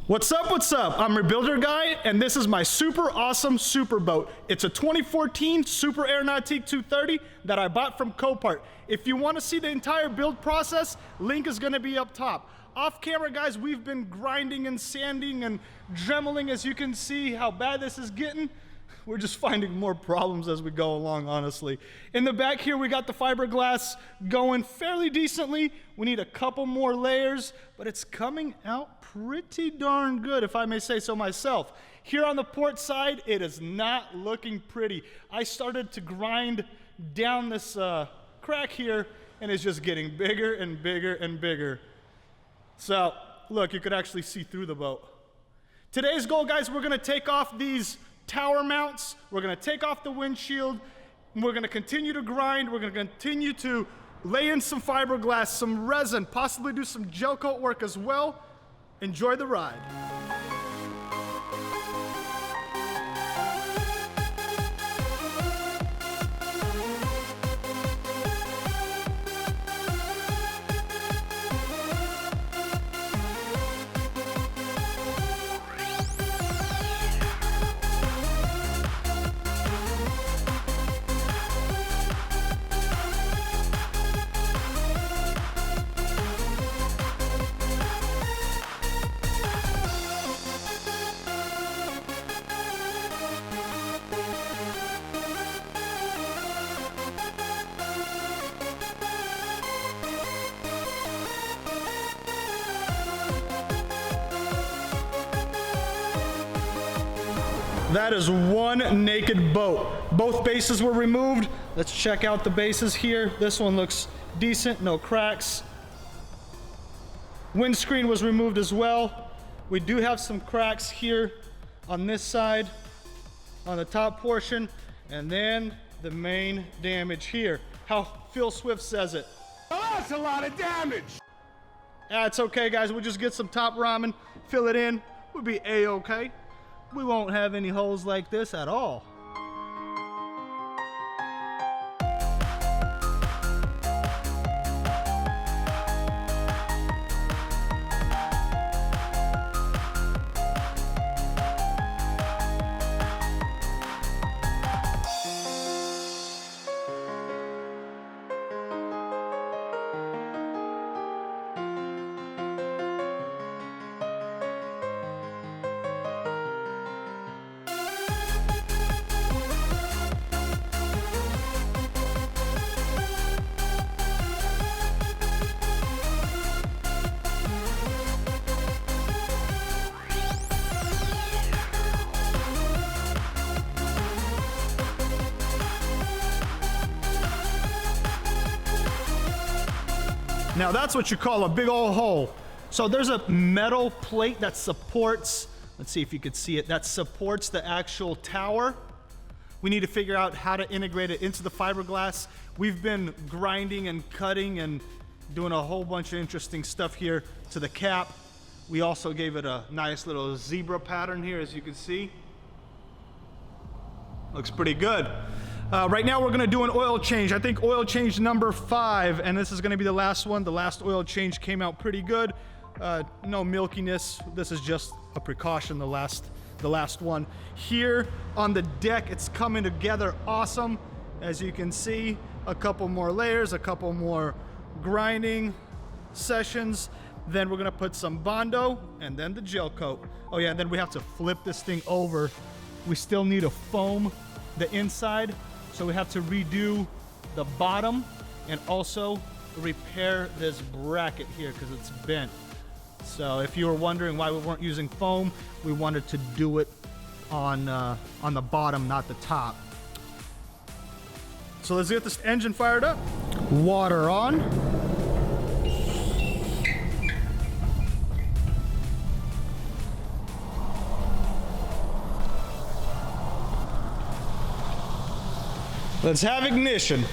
What's up, what's up? I'm Rebuilder Guy, and this is my super awesome super boat. It's a 2014 Super Aeronautique 230 that I bought from Copart. If you want to see the entire build process, link is going to be up top. Off camera, guys, we've been grinding and sanding and dremeling. As you can see how bad this is getting. We're just finding more problems as we go along, honestly. In the back here, we got the fiberglass going fairly decently. We need a couple more layers, but it's coming out pretty darn good, if I may say so myself. Here on the port side, it is not looking pretty. I started to grind down this crack here, and it's just getting bigger and bigger and bigger. So, look, you could actually see through the boat. Today's goal, guys, we're gonna take off these tower mounts, we're gonna take off the windshield, and we're gonna continue to grind, we're gonna continue to lay in some fiberglass, some resin, possibly do some gel coat work as well. Enjoy the ride. That is one naked boat. Both bases were removed. Let's check out the bases here. This one looks decent, no cracks. Windscreen was removed as well. We do have some cracks here on this side, on the top portion, and then the main damage here. How Phil Swift says it. Oh, that's a lot of damage. It's okay, guys. We'll just get some top ramen, fill it in. We'll be A-okay. We won't have any holes like this at all. Now that's what you call a big old hole. So there's a metal plate that supports, let's see if you could see it, that supports the actual tower. We need to figure out how to integrate it into the fiberglass. We've been grinding and cutting and doing a whole bunch of interesting stuff here to the cap. We also gave it a nice little zebra pattern here, as you can see. Looks pretty good. Right now we're gonna do an oil change. I think oil change number 5, and this is gonna be the last one. The last oil change came out pretty good. No milkiness. This is just a precaution, the last one. Here on the deck, it's coming together awesome. As you can see, a couple more layers, a couple more grinding sessions. Then we're gonna put some Bondo and then the gel coat. Oh yeah, and then we have to flip this thing over. We still need to foam the inside. So we have to redo the bottom and also repair this bracket here because it's bent. So if you were wondering why we weren't using foam, we wanted to do it on the bottom, not the top. So let's get this engine fired up. Water on. Let's have ignition.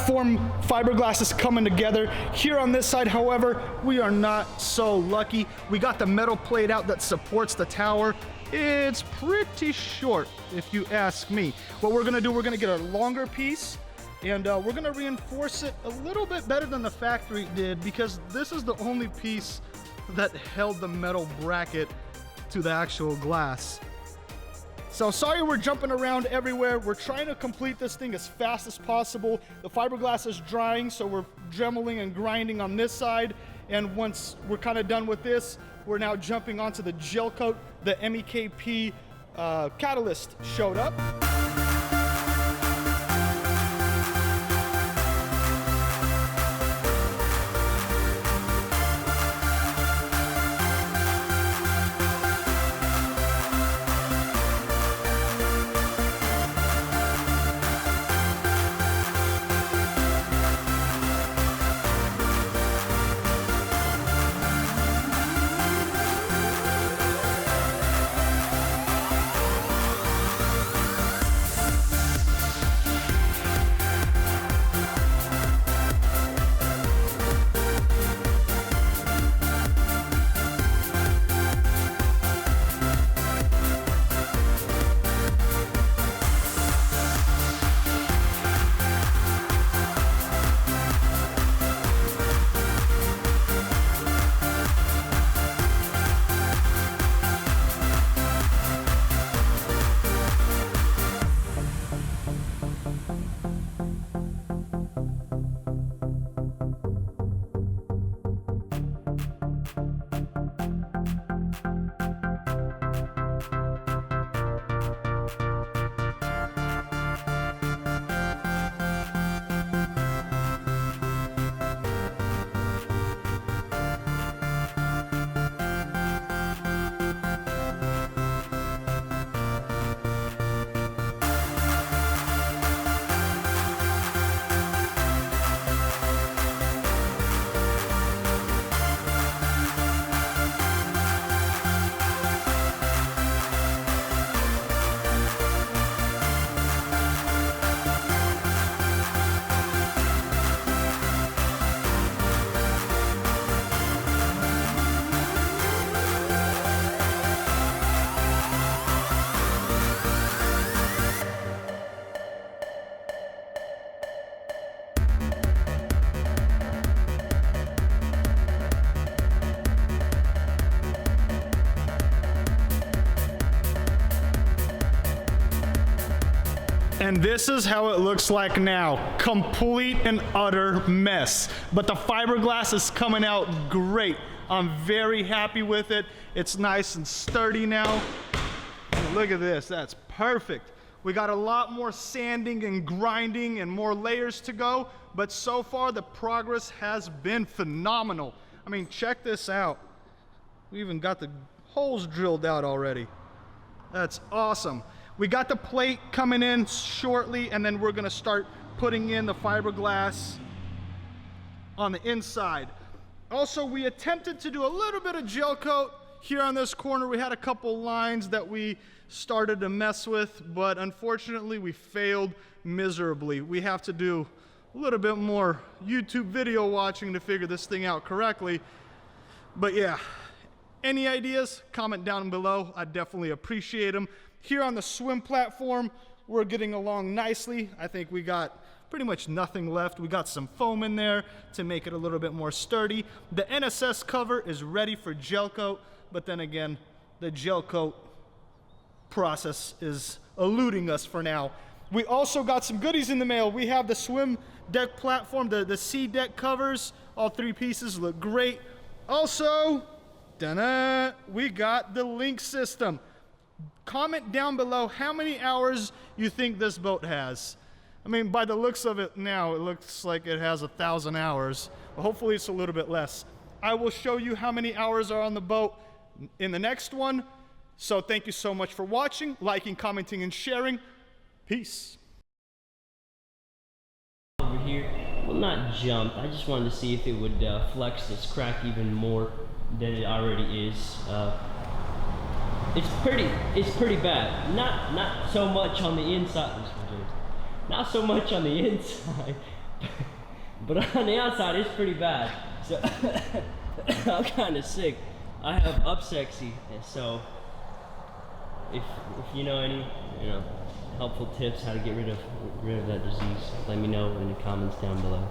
platform fiberglass is coming together. Here on this side, however, we are not so lucky. We got the metal plate out that supports the tower. It's pretty short, if you ask me. What we're gonna do, we're gonna get a longer piece, and we're gonna reinforce it a little bit better than the factory did, because this is the only piece that held the metal bracket to the actual glass. So sorry we're jumping around everywhere. We're trying to complete this thing as fast as possible. The fiberglass is drying, so we're dremeling and grinding on this side. And once we're kind of done with this, we're now jumping onto the gel coat. The MEKP catalyst showed up. And this is how it looks like now. Complete and utter mess. But the fiberglass is coming out great. I'm very happy with it. It's nice and sturdy now. Look at this, that's perfect. We got a lot more sanding and grinding and more layers to go, but so far the progress has been phenomenal. I mean, check this out. We even got the holes drilled out already. That's awesome. We got the plate coming in shortly, and then we're gonna start putting in the fiberglass on the inside. Also, we attempted to do a little bit of gel coat here on this corner. We had a couple lines that we started to mess with, but unfortunately we failed miserably. We have to do a little bit more YouTube video watching to figure this thing out correctly. But yeah, any ideas? Comment down below. I definitely appreciate them. Here on the swim platform, we're getting along nicely. I think we got pretty much nothing left. We got some foam in there to make it a little bit more sturdy. The NSS cover is ready for gel coat, but then again, the gel coat process is eluding us for now. We also got some goodies in the mail. We have the swim deck platform, the C deck covers. All three pieces look great. Also, we got the link system. Comment down below how many hours you think this boat has. I mean, by the looks of it now, it looks like it has 1,000 hours. Well, hopefully it's a little bit less. I will show you how many hours are on the boat in the next one. So thank you so much for watching, liking, commenting, and sharing. Peace. Over here, well, not jumped. I just wanted to see if it would flex this crack even more than it already is. It's pretty bad. Not so much on the inside. Not so much on the inside, But on the outside, it's pretty bad. So I'm kind of sick. I have upsexy, and so if you know any helpful tips how to get rid of that disease, let me know in the comments down below.